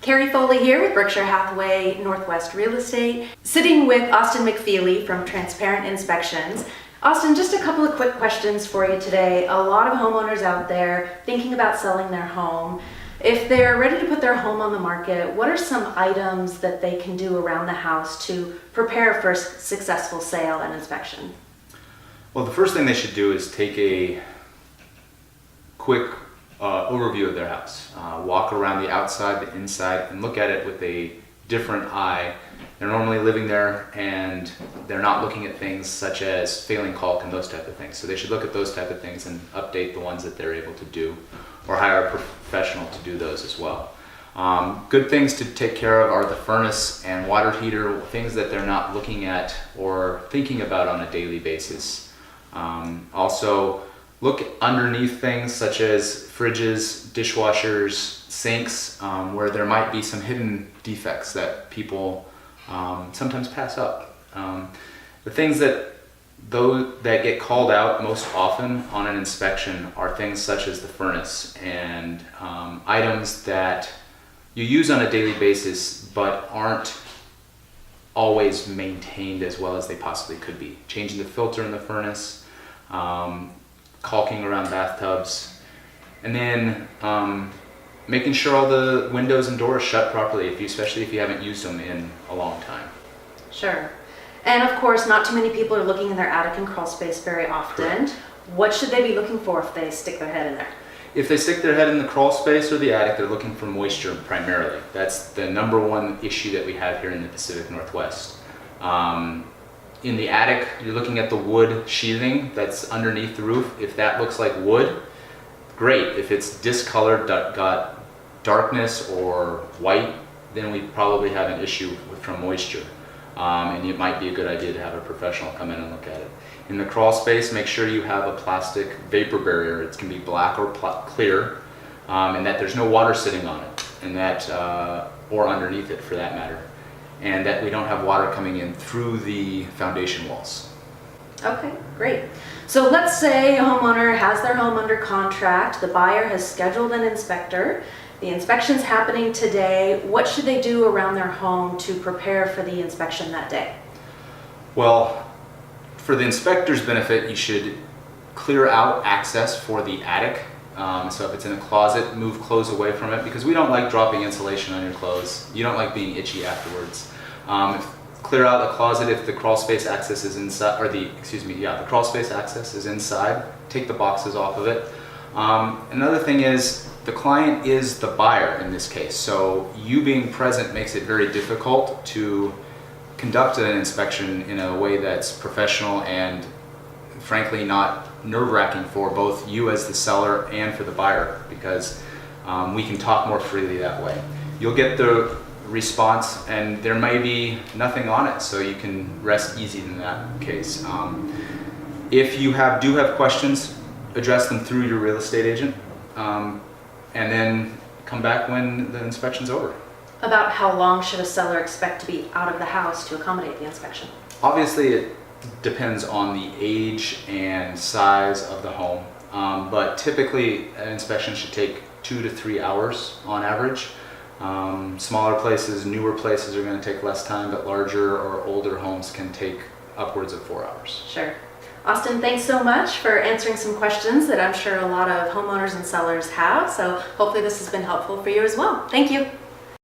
Carrie Foley here with Berkshire Hathaway Northwest Real Estate, sitting with Austin McFeely from Transparent Inspections. Austin, just a couple of quick questions for you today. A lot of homeowners out there thinking about selling their home. If they're ready to put their home on the market, what are some items that they can do around the house to prepare for a successful sale and inspection? Well, the first thing they should do is take a quick overview of their house. Walk around the outside, the inside, and look at it with a different eye. They're normally living there and they're not looking at things such as failing caulk and those type of things. So they should look at those type of things and update the ones that they're able to do, or hire a professional to do those as well. Good things to take care of are the furnace and water heater, things that they're not looking at or thinking about on a daily basis. Also, look underneath things such as fridges, dishwashers, sinks, where there might be some hidden defects that people sometimes pass up. The things that get called out most often on an inspection are things such as the furnace and items that you use on a daily basis but aren't always maintained as well as they possibly could be. Changing the filter in the furnace, caulking around bathtubs, and then making sure all the windows and doors shut properly, especially if you haven't used them in a long time. Sure. And of course, not too many people are looking in their attic and crawl space very often. Correct. What should they be looking for if they stick their head in there? If they stick their head in the crawl space or the attic, they're looking for moisture primarily. That's the number one issue that we have here in the Pacific Northwest. In the attic, you're looking at the wood sheathing that's underneath the roof. If that looks like wood, great. If it's discolored, got darkness or white, then we probably have an issue from moisture. And it might be a good idea to have a professional come in and look at it. In the crawl space, make sure you have a plastic vapor barrier. It can be black or clear, and that there's no water sitting on it, and that or underneath it for that matter, and that we don't have water coming in through the foundation walls. Okay, great. So let's say a homeowner has their home under contract, the buyer has scheduled an inspector, the inspection's happening today. What should they do around their home to prepare for the inspection that day? Well, for the inspector's benefit, you should clear out access for the attic. So if it's in a closet, move clothes away from it, because we don't like dropping insulation on your clothes. You don't like being itchy afterwards. Clear out the closet if the crawl space access is inside, or the crawl space access is inside. Take the boxes off of it. Another thing is, the client is the buyer in this case, so you being present makes it very difficult to conduct an inspection in a way that's professional and frankly not nerve-wracking for both you as the seller and for the buyer, because we can talk more freely that way. You'll get the response and there may be nothing on it, so you can rest easy in that case. If you do have questions, address them through your real estate agent, and then come back when the inspection's over. About how long should a seller expect to be out of the house to accommodate the inspection? Obviously, it depends on the age and size of the home, but typically an inspection should take 2 to 3 hours on average. Smaller places, newer places are going to take less time, but larger or older homes can take upwards of 4 hours. Sure. Austin, thanks so much for answering some questions that I'm sure a lot of homeowners and sellers have. So hopefully this has been helpful for you as well. Thank you.